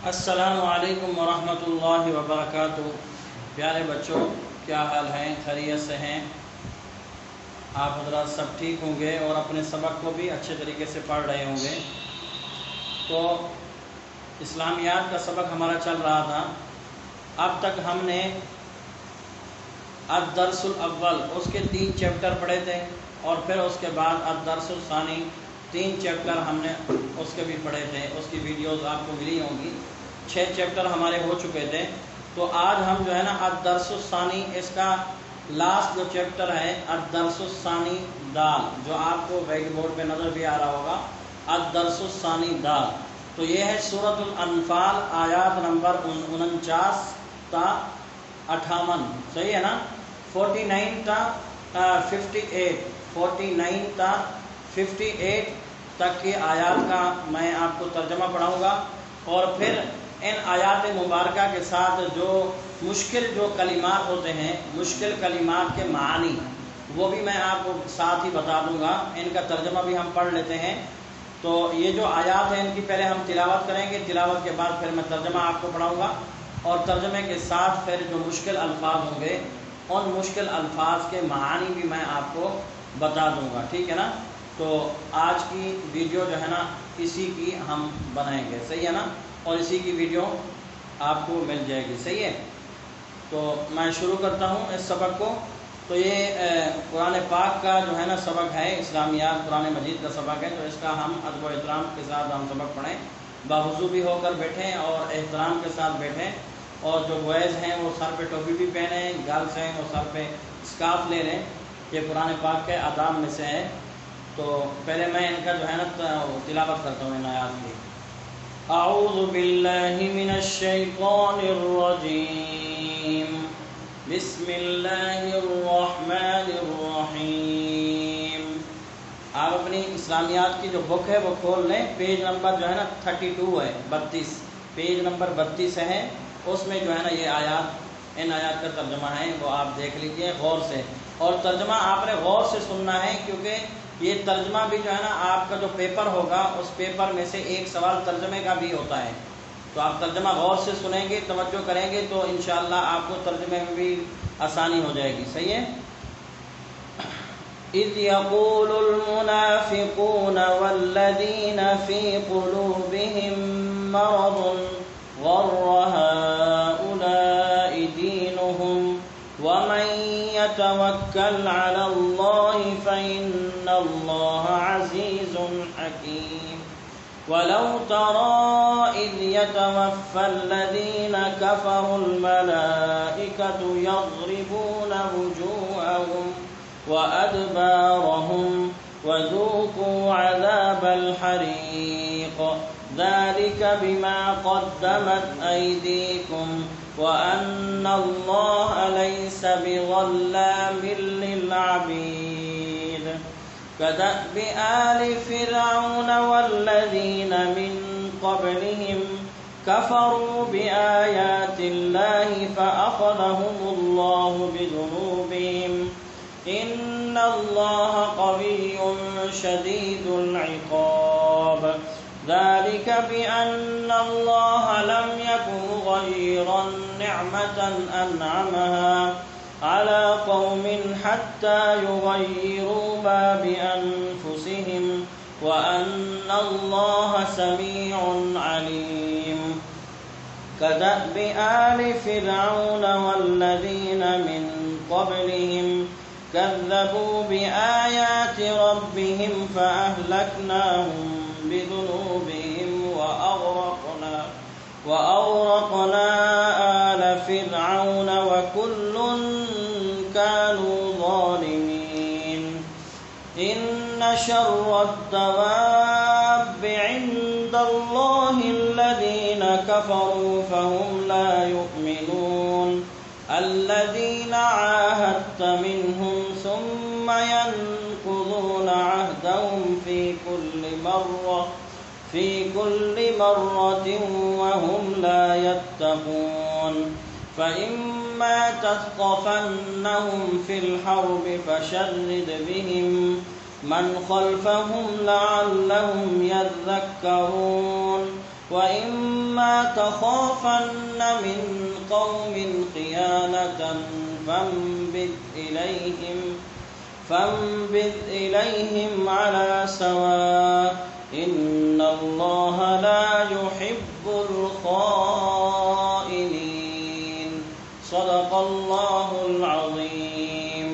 السلام علیکم ورحمۃ اللہ وبرکاتہ۔ پیارے بچوں، کیا حال ہیں؟ خیریت سے ہیں؟ آپ حضرات سب ٹھیک ہوں گے اور اپنے سبق کو بھی اچھے طریقے سے پڑھ رہے ہوں گے۔ تو اسلامیات کا سبق ہمارا چل رہا تھا۔ اب تک ہم نے الدرس الاول اس کے 3 چیپٹر پڑھے تھے، اور پھر اس کے بعد الدرس الثانی 3 چیپٹر ہم نے اس کے بھی پڑھے تھے۔ اس کی ویڈیوز آپ کو ملی ہوں گی۔ 6 چیپٹر ہمارے ہو چکے تھے۔ تو آج ہم جو ہے نا الدرس الثانی، اس کا لاسٹ جو چیپٹر ہے الدرس الثانی دال، جو آپ کو وائٹ بورڈ پہ نظر بھی آ رہا ہوگا، الدرس الثانی دال۔ تو یہ ہے سورۃ الانفال، آیات نمبر 49 تا 58، صحیح ہے نا؟ 49 تا 58، 49 تا 58 تک کی آیات کا میں آپ کو ترجمہ پڑھاؤں گا، اور پھر ان آیات مبارکہ کے ساتھ جو مشکل کلمات ہوتے ہیں، مشکل کلمات کے معانی، وہ بھی میں آپ کو ساتھ ہی بتا دوں گا۔ ان کا ترجمہ بھی ہم پڑھ لیتے ہیں۔ تو یہ جو آیات ہیں ان کی پہلے ہم تلاوت کریں گے، تلاوت کے بعد پھر میں ترجمہ آپ کو پڑھاؤں گا، اور ترجمے کے ساتھ پھر جو مشکل الفاظ ہوں گے ان مشکل الفاظ کے معانی بھی میں آپ کو بتا دوں گا، ٹھیک ہے نا؟ تو آج کی ویڈیو جو ہے نا اسی کی ہم بنائیں گے، صحیح ہے نا؟ اور اسی کی ویڈیو آپ کو مل جائے گی، صحیح ہے؟ تو میں شروع کرتا ہوں اس سبق کو۔ تو یہ قرآن پاک کا جو ہے نا سبق ہے، اسلامیات قرآن مجید کا سبق ہے، تو اس کا ہم ادب و احترام کے ساتھ ہم سبق پڑھیں، باوضو بھی ہو کر بیٹھیں اور احترام کے ساتھ بیٹھیں، اور جو بوائز ہیں وہ سر پہ ٹوپی بھی پہنیں، گرلس ہیں وہ سر پہ اسکارف لے لیں۔ یہ قرآن پاک کے آداب میں سے ہے۔ تو پہلے میں ان کا جو ہے نا تلاوت کرتا ہوں ان آیات کی۔ اعوذ باللہ من الشیطان الرجیم، بسم اللہ الرحمن الرحیم۔ آپ اپنی اسلامیات کی جو بک ہے وہ کھول لیں، پیج نمبر جو ہے نا 32 ہے، 32، پیج نمبر 32 ہے۔ اس میں جو ہے نا یہ آیات، ان آیات کا ترجمہ ہے، وہ آپ دیکھ لیجئے غور سے، اور ترجمہ آپ نے غور سے سننا ہے، کیونکہ یہ ترجمہ بھی جو ہے نا آپ کا جو پیپر ہوگا اس پیپر میں سے ایک سوال ترجمے کا بھی ہوتا ہے۔ تو آپ ترجمہ غور سے سنیں گے، توجہ کریں گے، تو انشاءاللہ آپ کو ترجمے میں بھی آسانی ہو جائے گی، صحیح ہے؟ اذ یقول المنافقون والذین فی قلوبهم مرض غر هؤلاء دینهم ومن يتوكل على الله فإن الله عزيز حكيم ولو ترى إذ يتوفى الذين كفروا الملائكة يضربون وجوههم وأدبارهم وذوقوا عذاب الحريق ذلك بما قدمت أيديكم وأن الله ليس بظلام للعبيد كدأب آل فرعون والذين من قبلهم كفروا بآيات الله فأخذهم الله بذنوبهم إن الله قوي شديد العقاب ذلك بأن الله لم يكن مغيرا نعمة أنعمها على قوم حتى يغيروا ما بأنفسهم وأن الله سميع عليم كدأب آل فرعون والذين من قبلهم كذبوا بآيات ربهم فأهلكناهم بذنوبهم وأغرقنا آل فرعون وكل كانوا ظالمين إن شر الدواب عند الله الذين كفروا فهم لا يؤمنون الذين عاهدت منهم ثم ينقضون عهدهم في كل مرة وهم لا يتقون فإما تثقفنهم في الحرب فشرد بهم من خلفهم لعلهم يذكرون وَإِمَّا تَخَافَنَّ مِنْ قَوْمٍ خِيَانَةً فَانبِذْ إِلَيْهِمْ عَلَى سَوَاءٍ إِنَّ اللَّهَ لَا يُحِبُّ الْخَائِنِينَ صدق اللہ العظیم۔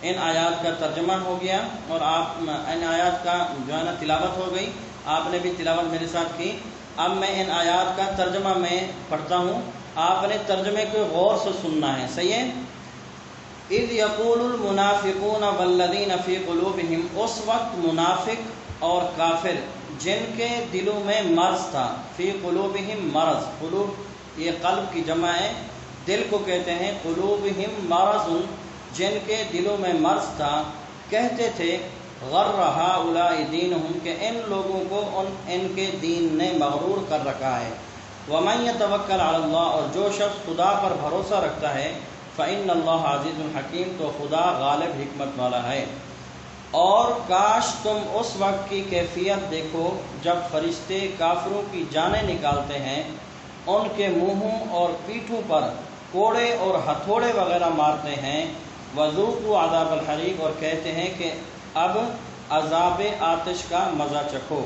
ان آیات کا ترجمہ ہو گیا اور ان آیات کا جو ہے نا تلاوت ہو گئی، آپ نے بھی تلاوت میرے ساتھ کی۔ اب میں ان آیات کا ترجمہ میں پڑھتا ہوں، آپ نے ترجمے کو غور سے سننا ہے، صحیح ہے؟ اذ یقول المنافقون والذین فی قلوبہم، اس وقت منافق اور کافر جن کے دلوں میں مرض تھا، فی قلوبہم مرض، قلوب یہ قلب کی جمع ہے، دل کو کہتے ہیں، قلوبہم مرض جن کے دلوں میں مرض تھا، کہتے تھے غر ہؤلاء دینہم کہ ان لوگوں کو ان کے دین نے مغرور کر رکھا ہے۔ ومن یتوکل علی اللہ، اور جو شخص خدا پر بھروسہ رکھتا ہے، فإن اللہ عزیز الحکیم، تو خدا غالب حکمت والا ہے۔ اور کاش تم اس وقت کی کیفیت دیکھو جب فرشتے کافروں کی جانیں نکالتے ہیں، ان کے منہوں اور پیٹھوں پر کوڑے اور ہتھوڑے وغیرہ مارتے ہیں، وذوقوا عذاب الحریق، اور کہتے ہیں کہ اب عذاب آتش کا مزہ چکھو۔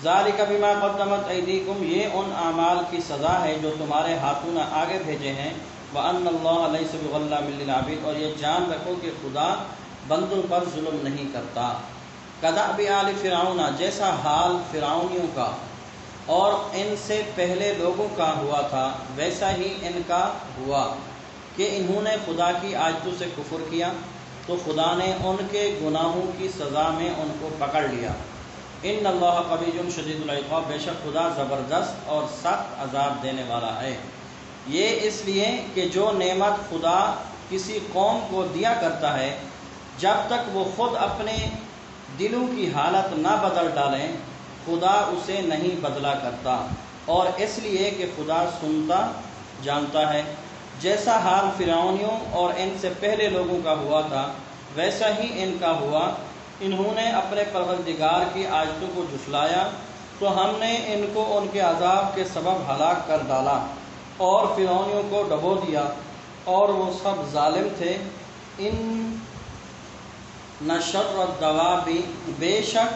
ذالک بما قدمت ایدیکم، یہ ان اعمال کی سزا ہے جو تمہارے ہاتھوں نے آگے بھیجے ہیں، وَأَنَّ اللَّهَ لَيْسَ بِظَلَّامٍ لِّلْعَبِيدِ، اور یہ جان رکھو کہ خدا بندوں پر ظلم نہیں کرتا۔ کدأب آل فرعون، جیسا حال فرعونیوں کا اور ان سے پہلے لوگوں کا ہوا تھا، ویسا ہی ان کا ہوا کہ انہوں نے خدا کی آیتوں سے کفر کیا، تو خدا نے ان کے گناہوں کی سزا میں ان کو پکڑ لیا۔ ان اللہ قوی شدید العقاب، بے شک خدا زبردست اور سخت عذاب دینے والا ہے۔ یہ اس لیے کہ جو نعمت خدا کسی قوم کو دیا کرتا ہے، جب تک وہ خود اپنے دلوں کی حالت نہ بدل ڈالیں، خدا اسے نہیں بدلا کرتا، اور اس لیے کہ خدا سنتا جانتا ہے۔ جیسا حال فرعونیوں اور ان سے پہلے لوگوں کا ہوا تھا، ویسا ہی ان کا ہوا۔ انہوں نے اپنے پروردگار کی آیتوں کو جھٹلایا، تو ہم نے ان کو ان کے عذاب کے سبب ہلاک کر ڈالا اور فرعونیوں کو ڈبو دیا، اور وہ سب ظالم تھے۔ ان شر الدواب، بے شک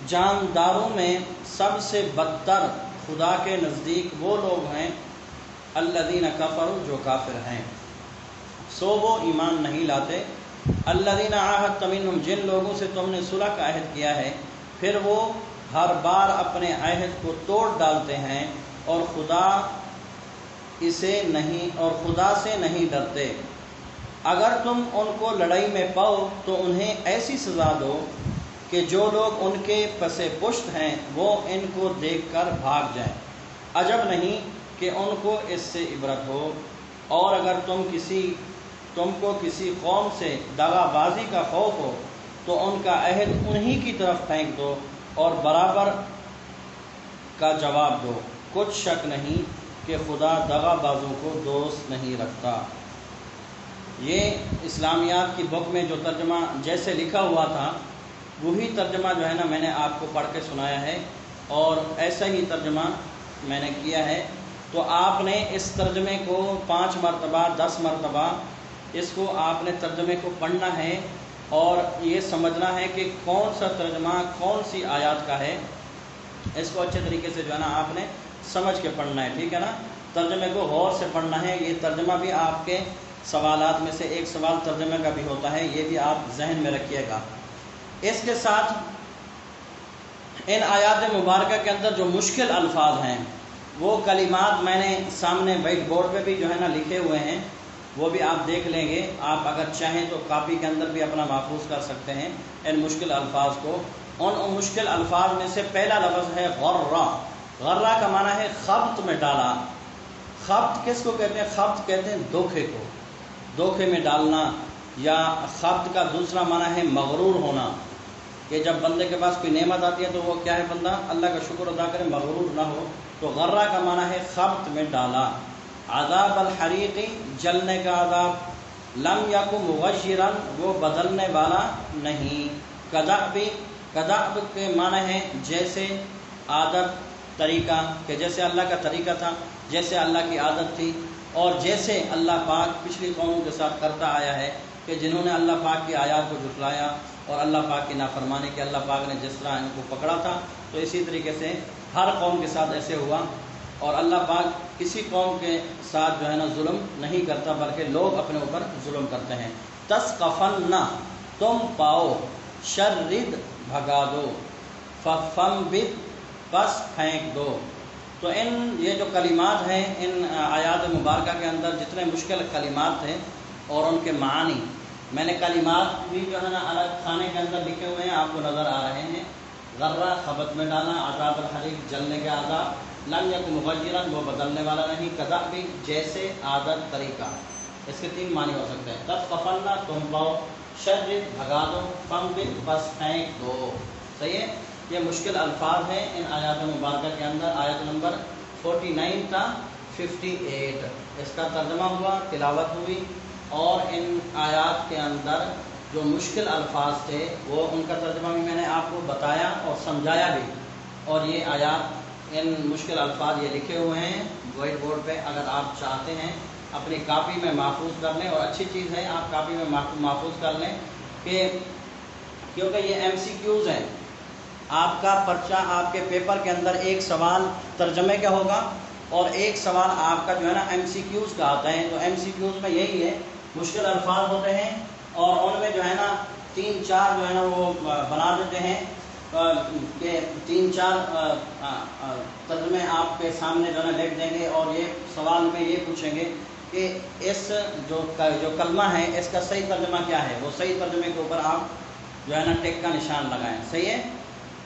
جانداروں میں سب سے بدتر خدا کے نزدیک وہ لوگ ہیں، الذین کفروا، جو کافر ہیں، سو وہ ایمان نہیں لاتے، الذین عاہدت منہم، جن لوگوں سے تم نے صلح کا عہد کیا ہے، پھر وہ ہر بار اپنے عہد کو توڑ ڈالتے ہیں، اور خدا سے نہیں ڈرتے۔ اگر تم ان کو لڑائی میں پاؤ تو انہیں ایسی سزا دو کہ جو لوگ ان کے پس پشت ہیں وہ ان کو دیکھ کر بھاگ جائیں، عجب نہیں کہ ان کو اس سے عبرت ہو۔ اور اگر تم کو کسی قوم سے دغا بازی کا خوف ہو تو ان کا عہد انہی کی طرف پھینک دو اور برابر کا جواب دو، کچھ شک نہیں کہ خدا دغا بازوں کو دوست نہیں رکھتا۔ یہ اسلامیات کی بک میں جو ترجمہ جیسے لکھا ہوا تھا، وہی ترجمہ جو ہے نا میں نے آپ کو پڑھ کے سنایا ہے، اور ایسا ہی ترجمہ میں نے کیا ہے۔ تو آپ نے اس ترجمے کو 5 مرتبہ 10 مرتبہ اس کو آپ نے ترجمے کو پڑھنا ہے، اور یہ سمجھنا ہے کہ کون سا ترجمہ کون سی آیات کا ہے، اس کو اچھے طریقے سے جو ہے نا آپ نے سمجھ کے پڑھنا ہے، ٹھیک ہے نا؟ ترجمے کو غور سے پڑھنا ہے۔ یہ ترجمہ بھی آپ کے سوالات میں سے ایک سوال ترجمے کا بھی ہوتا ہے، یہ بھی آپ ذہن میں رکھیے گا۔ اس کے ساتھ ان آیات مبارکہ کے اندر جو مشکل الفاظ ہیں، وہ کلمات میں نے سامنے وائٹ بورڈ پہ بھی جو ہے نا لکھے ہوئے ہیں، وہ بھی آپ دیکھ لیں گے۔ آپ اگر چاہیں تو کاپی کے اندر بھی اپنا محفوظ کر سکتے ہیں ان مشکل الفاظ کو۔ ان مشکل الفاظ میں سے پہلا لفظ ہے غرہ۔ غرہ کا معنی ہے خبط میں ڈالا۔ خبط کس کو کہتے ہیں؟ خبط کہتے ہیں دھوکے کو، دھوکے میں ڈالنا۔ یا خبط کا دوسرا معنی ہے مغرور ہونا، کہ جب بندے کے پاس کوئی نعمت آتی ہے تو وہ کیا ہے، بندہ اللہ کا شکر ادا کرے، مغرور نہ ہو۔ تو غرہ کا معنی ہے خبط میں ڈالا۔ عذاب الحریق، جلنے کا عذاب۔ لم یکن مغیرا، وہ بدلنے والا نہیں۔ کدأب، کدأب کے معنی ہے جیسے، عادت، طریقہ کہ جیسے اللہ کا طریقہ تھا، جیسے اللہ کی عادت تھی، اور جیسے اللہ پاک پچھلی قوموں کے ساتھ کرتا آیا ہے کہ جنہوں نے اللہ پاک کی آیات کو جھٹلایا اور اللہ پاک کی نافرمانی کی، اللہ پاک نے جس طرح ان کو پکڑا تھا تو اسی طریقے سے ہر قوم کے ساتھ ایسے ہوا۔ اور اللہ پاک کسی قوم کے ساتھ جو ہے نا ظلم نہیں کرتا، بلکہ لوگ اپنے اوپر ظلم کرتے ہیں۔ تسقفن تم پاؤ، شرد بھگا دو، ففم بت پس پھینک دو۔ تو یہ جو کلمات ہیں ان آیات مبارکہ کے اندر جتنے مشکل کلمات تھے اور ان کے معنی، میں نے کلمات بھی جو ہے نا الگ خانے کے اندر لکھے ہوئے ہیں، آپ کو نظر آ رہے ہیں۔ غرہ خبت میں ڈالا، عذاب الحریق جلنے کے عذاب، لم یک مغیرن وہ بدلنے والا نہیں، کذا بھی جیسے، عادت طریقہ، اس کے 3 معنی ہو سکتے ہیں۔ تسقفن تم پاؤ، شرد بھگا دو، فم بت بس پھینک دو۔ صحیح ہے، یہ مشکل الفاظ ہیں ان آیات مبارکہ کے اندر۔ آیت نمبر 49 تا 58 اس کا ترجمہ ہوا، تلاوت ہوئی، اور ان آیات کے اندر جو مشکل الفاظ تھے وہ ان کا ترجمہ بھی میں نے آپ کو بتایا اور سمجھایا بھی۔ اور یہ آیات، ان مشکل الفاظ یہ لکھے ہوئے ہیں وائٹ بورڈ پہ، اگر آپ چاہتے ہیں اپنی کاپی میں محفوظ کر لیں، اور اچھی چیز ہے آپ کاپی میں محفوظ کر لیں کہ کیونکہ یہ MCQs ہیں۔ آپ کا پرچہ، آپ کے پیپر کے اندر ایک سوال ترجمے کا ہوگا اور ایک سوال آپ کا جو ہے نا MCQs کا آتا ہے۔ تو MCQs میں یہی ہے، مشکل الفاظ ہوتے ہیں اور ان میں جو ہے نا 3-4 جو ہے نا وہ بنا دیتے ہیں کہ 3-4 ترجمے آپ کے سامنے جو ہے نا لکھ دیں گے، اور یہ سوال میں یہ پوچھیں گے کہ اس جو کلمہ ہے اس کا صحیح ترجمہ کیا ہے، وہ صحیح ترجمے کے اوپر آپ جو ہے نا ٹک کا نشان لگائیں۔ صحیح ہے،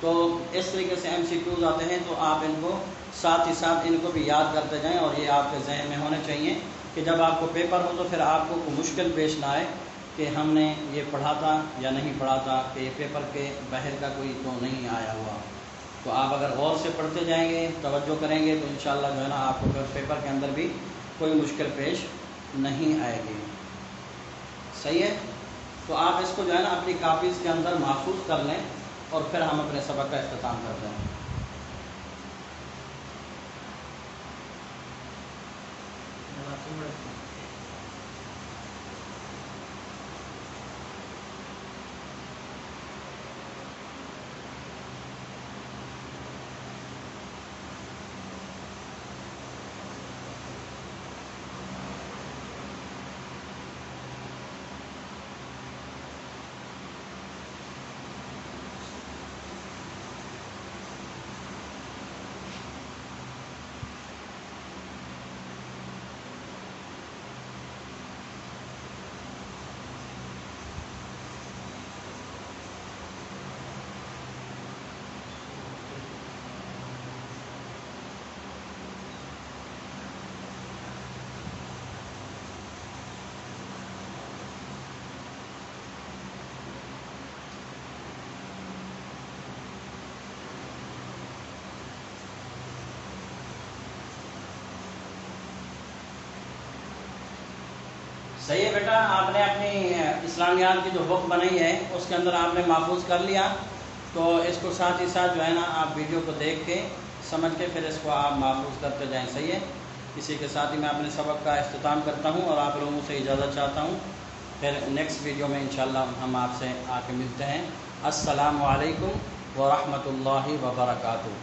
تو اس طریقے سے MCQs آتے ہیں، تو آپ ان کو ساتھ ہی ساتھ ان کو بھی یاد کرتے جائیں، اور یہ آپ کے ذہن میں ہونے چاہیے کہ جب آپ کو پیپر ہو تو پھر آپ کو کوئی مشکل پیش نہ آئے کہ ہم نے یہ پڑھا تھا یا نہیں پڑھا تھا، کہ یہ پیپر کے باہر کا کوئی تو نہیں آیا ہوا۔ تو آپ اگر غور سے پڑھتے جائیں گے، توجہ کریں گے، تو انشاءاللہ جو ہے نا آپ کو پھر پیپر کے اندر بھی کوئی مشکل پیش نہیں آئے گی۔ صحیح ہے، تو آپ اس کو جو ہے نا اپنی کاپیز کے اندر محفوظ کر لیں، اور پھر ہم اپنے سبق کا اختتام کرتے ہیں۔ صحیح ہے بیٹا، آپ نے اپنی اسلامیات کی جو بک بنائی ہے اس کے اندر آپ نے محفوظ کر لیا، تو اس کو ساتھ ہی ساتھ جو ہے نا آپ ویڈیو کو دیکھ کے سمجھ کے پھر اس کو آپ محفوظ کرتے جائیں۔ صحیح ہے، اسی کے ساتھ ہی میں اپنے سبق کا اختتام کرتا ہوں اور آپ لوگوں سے اجازت چاہتا ہوں۔ پھر نیکسٹ ویڈیو میں انشاءاللہ ہم آپ سے آ کے ملتے ہیں۔ السلام علیکم ورحمۃ اللہ وبرکاتہ۔